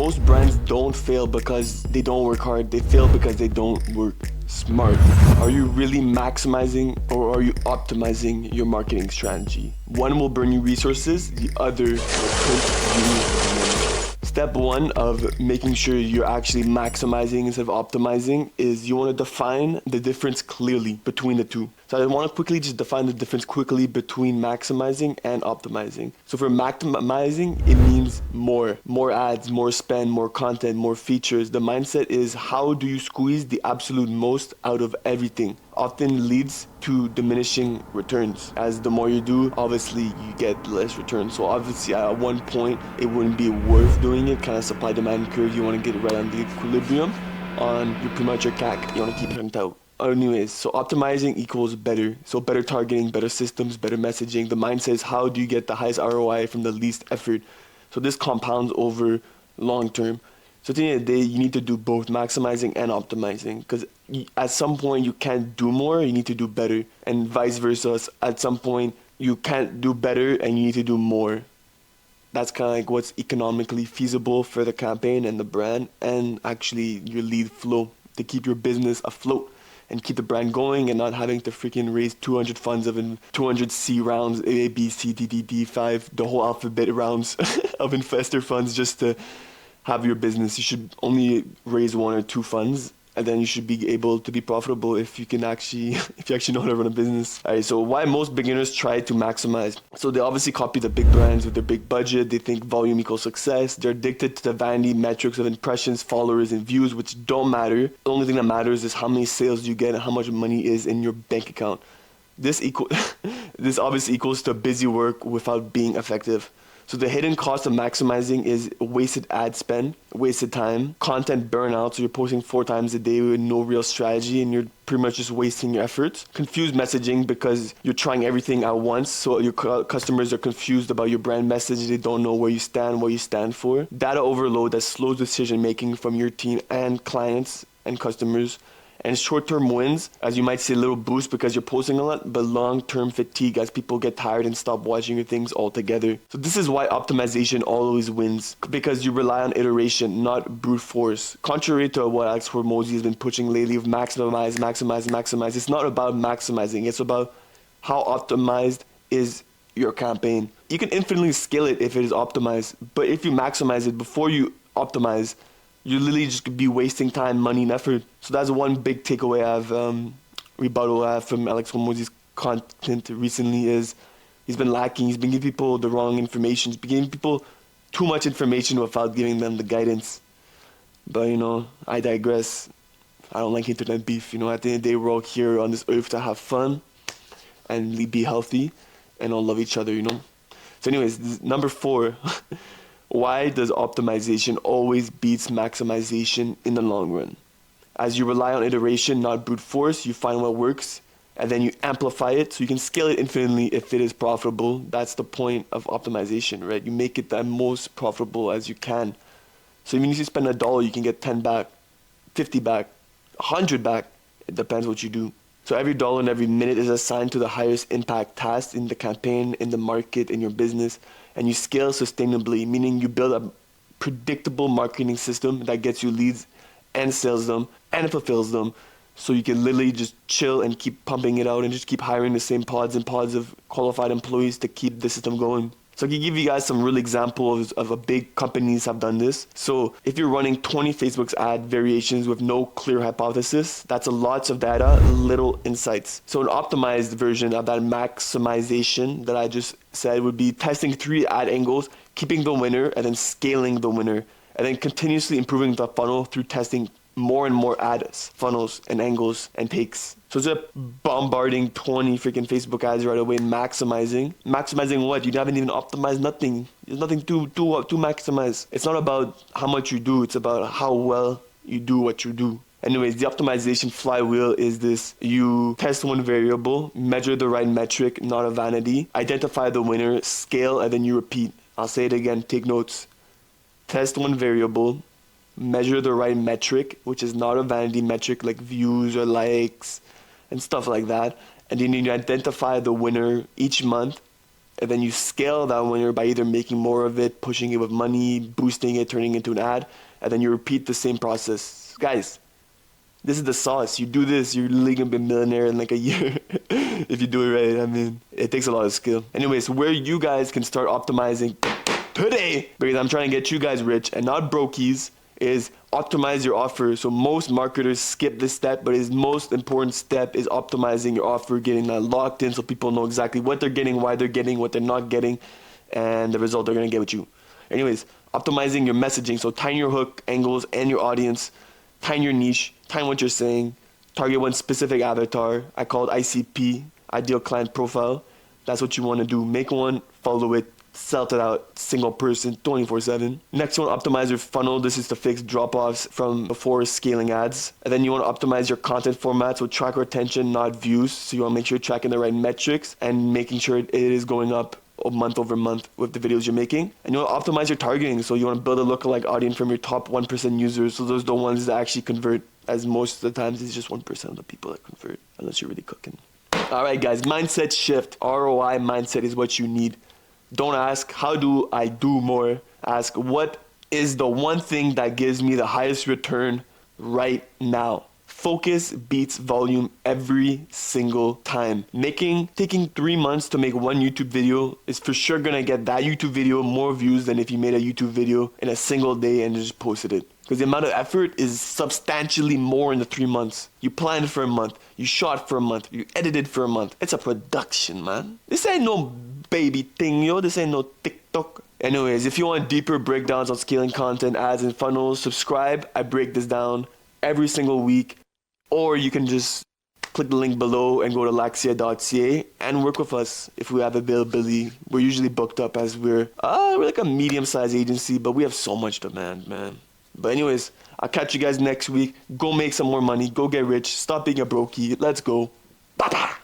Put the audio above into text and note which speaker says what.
Speaker 1: most brands don't fail because they don't work hard. They fail because they don't work smart. Are you really maximizing or are you optimizing your marketing strategy? One will burn you resources, the other will print you money. Step one of making sure you're actually maximizing instead of optimizing is you want to define the difference clearly between the two. So I want to quickly just define the difference quickly between maximizing and optimizing. So for maximizing, it means more ads, more spend, more content, more features. The mindset is how do you squeeze the absolute most out of everything? Often leads to diminishing returns. As the more you do, obviously you get less returns. So obviously at one point, it wouldn't be worth doing it. Kind of supply demand curve, you want to get right on the equilibrium on your pretty much your CAC. You want to keep it out. Anyways, so optimizing equals better. So better targeting, better systems, better messaging. The mindset is how do you get the highest ROI from the least effort? So this compounds over long term. So at the end of the day, you need to do both maximizing and optimizing because at some point you can't do more, you need to do better. And vice versa, at some point you can't do better and you need to do more. That's kind of like what's economically feasible for the campaign and the brand and actually your lead flow to keep your business afloat and keep the brand going and not having to freaking raise 200 funds of 200 C rounds, A, B, C, D, D, D, 5, the whole alphabet rounds of investor funds just to have your business. You should only raise 1 or 2 funds and then you should be able to be profitable if you actually know how to run a business. All right, so why most beginners try to maximize? So they obviously copy the big brands with their big budget. They think volume equals success. They're addicted to the vanity metrics of impressions, followers, and views, which don't matter. The only thing that matters is how many sales you get and how much money is in your bank account. This obviously equals to busy work without being effective. So the hidden cost of maximizing is wasted ad spend, wasted time, content burnout. So you're posting 4 times a day with no real strategy and you're pretty much just wasting your efforts. Confused messaging because you're trying everything at once. So your customers are confused about your brand message. They don't know where you stand, what you stand for. Data overload that slows decision making from your team and clients and customers. And short-term wins, as you might see a little boost because you're posting a lot, but long-term fatigue as people get tired and stop watching your things altogether. So this is why optimization always wins, because you rely on iteration, not brute force. Contrary to what Alex Hormozy has been pushing lately of maximize. It's not about maximizing, it's about how optimized is your campaign. You can infinitely scale it if it is optimized, but if you maximize it before you optimize, you literally just could be wasting time, money, and effort. So that's one big takeaway rebuttal I have from Alex Hormozy's content recently is he's been lacking. He's been giving people the wrong information. He's been giving people too much information without giving them the guidance. But, I digress. I don't like internet beef. At the end of the day, we're all here on this earth to have fun and be healthy and all love each other, So anyways, number 4. Why does optimization always beats maximization in the long run? As you rely on iteration, not brute force, you find what works, and then you amplify it so you can scale it infinitely if it is profitable. That's the point of optimization, right? You make it the most profitable as you can. So even if you spend $1, you can get 10 back, 50 back, 100 back. It depends what you do. So every dollar and every minute is assigned to the highest impact task in the campaign, in the market, in your business, and you scale sustainably, meaning you build a predictable marketing system that gets you leads and sells them and fulfills them. So you can literally just chill and keep pumping it out and just keep hiring the same pods and pods of qualified employees to keep the system going. So I can give you guys some real examples of a big companies have done this. So if you're running 20 Facebook's ad variations with no clear hypothesis, that's a lots of data, little insights. So an optimized version of that maximization that I just said would be testing 3 ad angles, keeping the winner, and then scaling the winner, and then continuously improving the funnel through testing more and more ads, funnels, and angles, and takes. So instead of bombarding 20 freaking Facebook ads right away and maximizing what? You haven't even optimized nothing. There's nothing to maximize. It's not about how much you do, it's about how well you do what you do. Anyways, the optimization flywheel is this. You test one variable, measure the right metric, not a vanity, identify the winner, scale, and then you repeat. I'll say it again, take notes. Test one variable, measure the right metric, which is not a vanity metric like views or likes and stuff like that. And then you identify the winner each month, and then you scale that winner by either making more of it, pushing it with money, boosting it, turning it into an ad, and then you repeat the same process. Guys, this is the sauce. You do this, you're literally gonna be a millionaire in like a year. If you do it right. I mean, it takes a lot of skill. Anyways, where you guys can start optimizing today, because I'm trying to get you guys rich and not brokies, is optimize your offer. So most marketers skip this step, but his most important step is optimizing your offer, getting that locked in so people know exactly what they're getting, why they're getting, what they're not getting, and the result they're gonna get with you. Anyways, optimizing your messaging. So tying your hook angles and your audience, tying your niche, tying what you're saying, target one specific avatar. I call it ICP, ideal client profile. That's what you want to do. Make one, follow it, sell it out, single person, 24/7. Next one, optimize your funnel. This is to fix drop-offs from before scaling ads. And then you want to optimize your content format, so track retention, not views. So you want to make sure you're tracking the right metrics and making sure it is going up month over month with the videos you're making. And you want to optimize your targeting, so you want to build a lookalike audience from your top 1% users, so those are the ones that actually convert, as most of the times it's just 1% of the people that convert, unless you're really cooking. All right, guys, mindset shift. ROI mindset is what you need. Don't ask, how do I do more? Ask, what is the one thing that gives me the highest return right now? Focus beats volume every single time. Taking 3 months to make one YouTube video is for sure gonna get that YouTube video more views than if you made a YouTube video in a single day and just posted it. Because the amount of effort is substantially more in the 3 months. You planned for a month, you shot for a month, you edited for a month. It's a production, man. This ain't no baby thing, yo. This ain't no TikTok. Anyways, if you want deeper breakdowns on scaling content, ads, and funnels, subscribe. I break this down every single week. Or you can just click the link below and go to laxia.ca and work with us if we have availability. We're usually booked up as we're like a medium-sized agency, but we have so much demand, man. But anyways, I'll catch you guys next week. Go make some more money. Go get rich. Stop being a brokey. Let's go. Bye-bye.